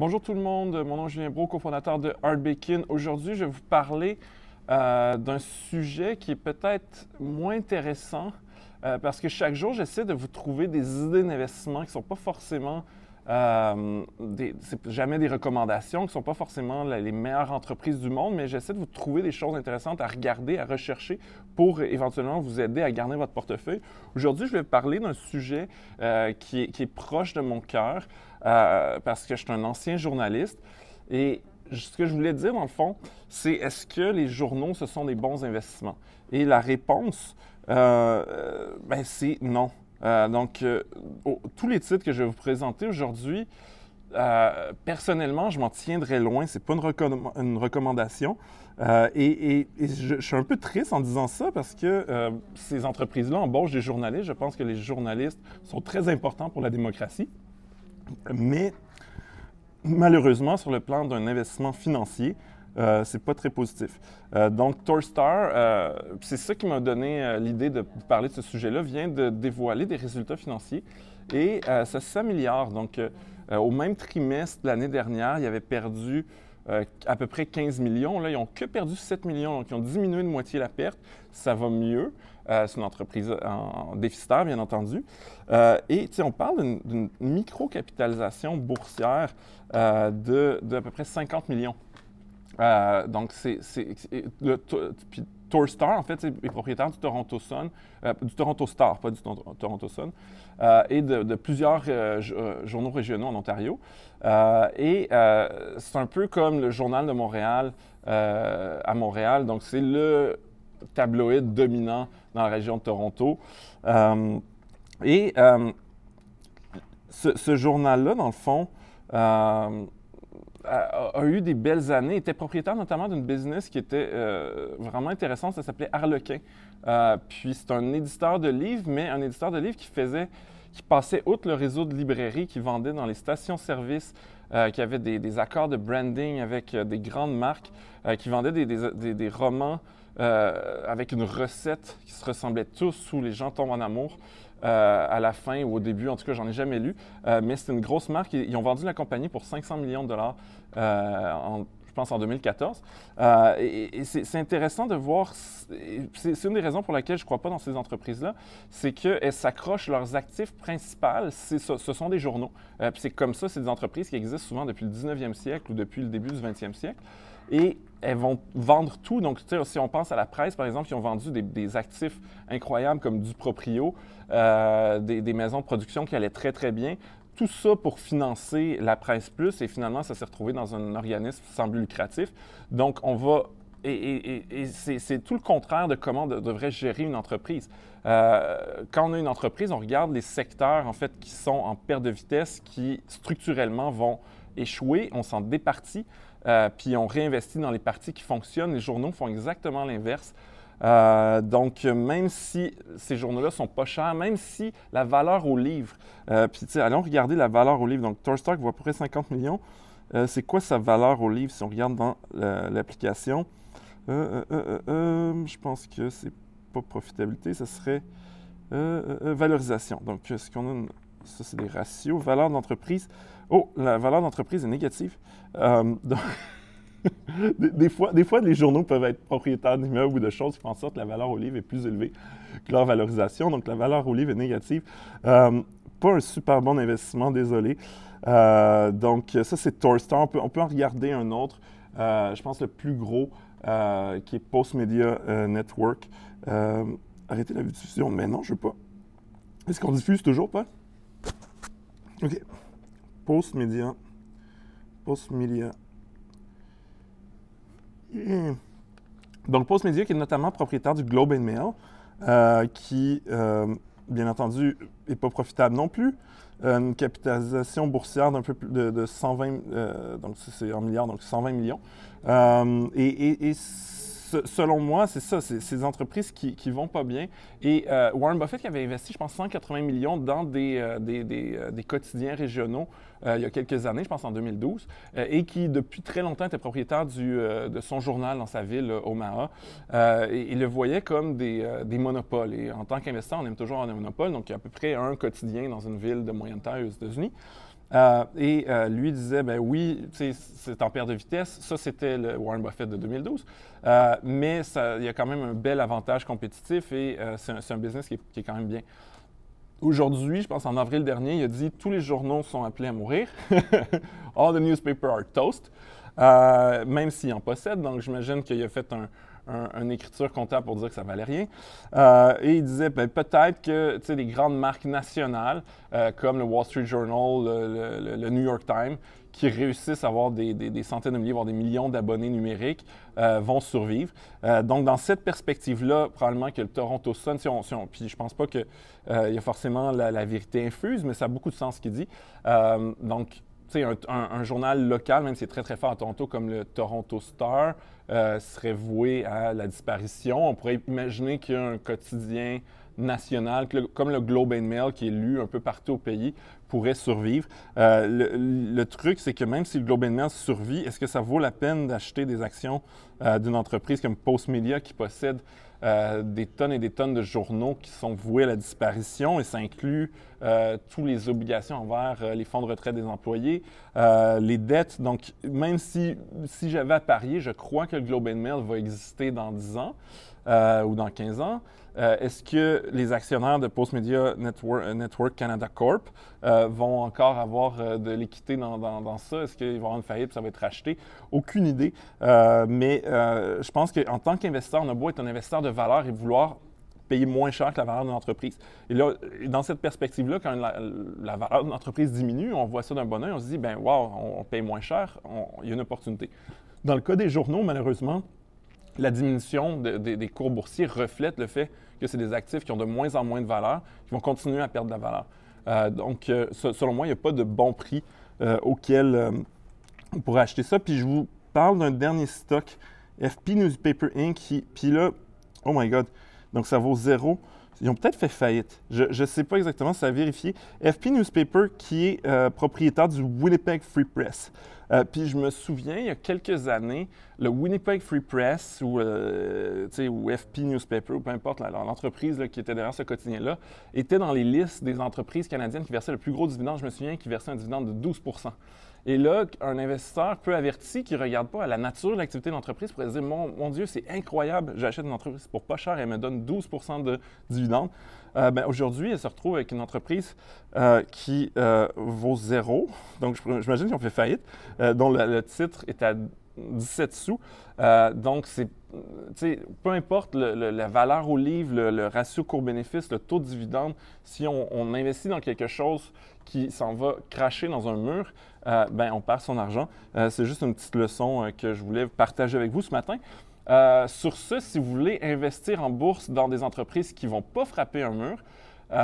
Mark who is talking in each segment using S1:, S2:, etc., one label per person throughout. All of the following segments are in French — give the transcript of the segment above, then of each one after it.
S1: Bonjour tout le monde, mon nom est Julien Brault, cofondateur de Art Bacon. Aujourd'hui, je vais vous parler d'un sujet qui est peut-être moins intéressant parce que chaque jour, j'essaie de vous trouver des idées d'investissement qui ne sont pas forcément, c'est jamais des recommandations, qui ne sont pas forcément les meilleures entreprises du monde, mais j'essaie de vous trouver des choses intéressantes à regarder, à rechercher pour éventuellement vous aider à garder votre portefeuille. Aujourd'hui, je vais parler d'un sujet qui est proche de mon cœur parce que je suis un ancien journaliste et ce que je voulais dire, dans le fond, c'est est-ce que les journaux, ce sont des bons investissements? Et la réponse, c'est non. Tous les titres que je vais vous présenter aujourd'hui, personnellement, je m'en tiendrai loin. Ce n'est pas une recommandation. Je suis un peu triste en disant ça parce que ces entreprises-là embauchent des journalistes. Je pense que les journalistes sont très importants pour la démocratie. Mais malheureusement, sur le plan d'un investissement financier, c'est pas très positif. Donc, Torstar, c'est ça qui m'a donné l'idée de vous parler de ce sujet-là, vient de dévoiler des résultats financiers et ça s'améliore. Donc, au même trimestre de l'année dernière, ils avaient perdu à peu près 15 millions. Là, ils n'ont que perdu 7 millions, donc ils ont diminué de moitié la perte. Ça va mieux. C'est une entreprise en déficitaire, bien entendu. Et on parle d'une micro-capitalisation boursière de à peu près 50 millions. Puis Torstar, en fait, est propriétaire du Toronto Sun, du Toronto Star, pas du Toronto Sun, et de plusieurs journaux régionaux en Ontario. C'est un peu comme le Journal de Montréal à Montréal. Donc, c'est le tabloïd dominant dans la région de Toronto. Ce journal-là, dans le fond, a eu des belles années, était propriétaire notamment d'une business qui était vraiment intéressante, ça s'appelait Harlequin. Puis c'est un éditeur de livres, mais un éditeur de livres qui passait outre le réseau de librairies, qui vendait dans les stations-service, qui avait des accords de branding avec des grandes marques, qui vendait des romans avec une recette qui se ressemblait tous, où les gens tombent en amour. À la fin ou au début, en tout cas, j'en ai jamais lu, mais c'est une grosse marque. Ils ont vendu la compagnie pour 500 millions de dollars, je pense en 2014. C'est intéressant de voir, c'est une des raisons pour laquelle je ne crois pas dans ces entreprises-là, c'est qu'elles s'accrochent, leurs actifs principaux, ce sont des journaux. Puis c'est comme ça, c'est des entreprises qui existent souvent depuis le 19e siècle ou depuis le début du 20e siècle. Et elles vont vendre tout. Donc, si on pense à la presse, par exemple, qui ont vendu des actifs incroyables comme du proprio, des maisons de production qui allaient très, très bien. Tout ça pour financer la Presse Plus. Et finalement, ça s'est retrouvé dans un organisme sans but lucratif. Donc, on va... Et c'est tout le contraire de comment devrait gérer une entreprise. Quand on a une entreprise, on regarde les secteurs, en fait, qui sont en perte de vitesse, qui structurellement vont échouer. On s'en départit. Puis on réinvestit dans les parties qui fonctionnent. Les journaux font exactement l'inverse. Donc, même si ces journaux-là ne sont pas chers, même si la valeur au livre, allons regarder la valeur au livre. Donc, Torstar vaut à peu près 50 millions. C'est quoi sa valeur au livre si on regarde dans l'application? Je pense que c'est pas profitabilité, ce serait valorisation. Donc, est-ce qu'on a ça, c'est des ratios. Valeur d'entreprise. Oh, la valeur d'entreprise est négative. Des fois, les journaux peuvent être propriétaires d'immeubles ou de choses qui font en sorte que la valeur au livre est plus élevée que leur valorisation. Donc, la valeur au livre est négative. Pas un super bon investissement, désolé. Donc, ça, c'est Torstar. On peut en regarder un autre. Je pense le plus gros, qui est Postmedia Network. Arrêtez la diffusion. Mais non, je ne veux pas. Est-ce qu'on diffuse toujours pas? OK. Postmedia. Donc, Postmedia, qui est notamment propriétaire du Globe and Mail, qui, bien entendu, n'est pas profitable non plus. Une capitalisation boursière d'un peu plus de 120, donc c'est en milliards, donc 120 millions. Selon moi, c'est ça, c'est ces entreprises qui ne vont pas bien. Et Warren Buffett qui avait investi, je pense, 180 millions dans des quotidiens régionaux il y a quelques années, je pense en 2012, et qui, depuis très longtemps, était propriétaire de son journal dans sa ville, Omaha. Il le voyait comme des monopoles. Et en tant qu'investisseur, on aime toujours avoir des monopoles. Donc, il y a à peu près un quotidien dans une ville de moyenne taille aux États-Unis. Lui disait, ben oui, c'est en perte de vitesse. Ça, c'était le Warren Buffett de 2012. Mais il y a quand même un bel avantage compétitif et c'est un business qui est quand même bien. Aujourd'hui, je pense en avril dernier, il a dit tous les journaux sont appelés à mourir. All the newspapers are toast. Même s'il en possède. Donc, j'imagine qu'il a fait une écriture comptable pour dire que ça valait rien. Et il disait peut-être que les grandes marques nationales, comme le Wall Street Journal, le New York Times, qui réussissent à avoir des centaines de milliers, voire des millions d'abonnés numériques, vont survivre. Donc, dans cette perspective-là, probablement que le Toronto Sun, puis je pense pas qu'il y a forcément la vérité infuse, mais ça a beaucoup de sens ce qu'il dit. Donc, un journal local, même si c'est très, très fort à Toronto, comme le Toronto Star, serait voué à la disparition. On pourrait imaginer qu'il y a un quotidien national, comme le Globe and Mail, qui est lu un peu partout au pays, pourrait survivre. Le truc, c'est que même si le Globe and Mail survit, est-ce que ça vaut la peine d'acheter des actions d'une entreprise comme Postmedia qui possède des tonnes et des tonnes de journaux qui sont voués à la disparition et ça inclut toutes les obligations envers les fonds de retraite des employés, les dettes. Donc, même si j'avais à parier, je crois que le Globe and Mail va exister dans 10 ans ou dans 15 ans. Est-ce que les actionnaires de Postmedia Network Canada Corp vont encore avoir de l'équité dans ça? Est-ce qu'ils vont avoir une faillite et ça va être racheté? Aucune idée. Mais je pense qu'en tant qu'investisseur, on a beau être un investisseur de valeur et vouloir payer moins cher que la valeur d'une entreprise. Et là, dans cette perspective-là, quand la valeur d'une entreprise diminue, on voit ça d'un bon oeil, on se dit, ben wow, on paye moins cher, il y a une opportunité. Dans le cas des journaux, malheureusement, la diminution des cours boursiers reflète le fait que c'est des actifs qui ont de moins en moins de valeur, qui vont continuer à perdre de la valeur. Donc, selon moi, il n'y a pas de bon prix auquel on pourrait acheter ça. Puis je vous parle d'un dernier stock, FP Newspaper Inc. Puis là, oh my God, donc ça vaut 0. Ils ont peut-être fait faillite. Je ne sais pas exactement, ça a vérifié. FP Newspaper qui est propriétaire du Winnipeg Free Press. Puis je me souviens, il y a quelques années, le Winnipeg Free Press ou FP Newspaper, ou peu importe, l'entreprise qui était derrière ce quotidien-là, était dans les listes des entreprises canadiennes qui versaient le plus gros dividende. Je me souviens qu'ils versaient un dividende de 12 %. Et là, un investisseur peu averti qui ne regarde pas à la nature de l'activité de l'entreprise pourrait se dire mon Dieu, c'est incroyable, j'achète une entreprise pour pas cher et elle me donne 12 % de dividendes. Aujourd'hui, elle se retrouve avec une entreprise qui vaut 0. Donc, j'imagine qu'ils ont fait faillite, dont le titre est à 17 sous. Donc, peu importe la valeur au livre, le ratio cours-bénéfice, le taux de dividende, si on investit dans quelque chose qui s'en va cracher dans un mur, on perd son argent. C'est juste une petite leçon que je voulais partager avec vous ce matin. Sur ce, si vous voulez investir en bourse dans des entreprises qui ne vont pas frapper un mur, on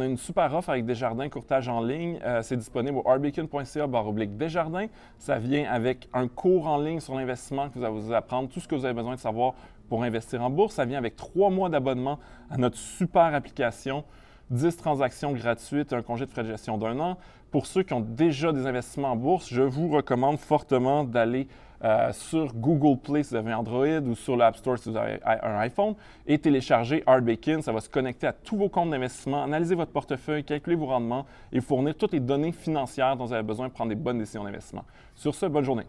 S1: a une super offre avec Desjardins Courtage en ligne. C'est disponible au rbacon.ca/Desjardins. Ça vient avec un cours en ligne sur l'investissement que vous apprendre tout ce que vous avez besoin de savoir pour investir en bourse. Ça vient avec 3 mois d'abonnement à notre super application, 10 transactions gratuites et un congé de frais de gestion d'1 an. Pour ceux qui ont déjà des investissements en bourse, je vous recommande fortement d'aller sur Google Play si vous avez Android ou sur l'App Store si vous avez un iPhone et télécharger RBacon. Ça va se connecter à tous vos comptes d'investissement, analyser votre portefeuille, calculer vos rendements et fournir toutes les données financières dont vous avez besoin pour prendre des bonnes décisions d'investissement. Sur ce, bonne journée.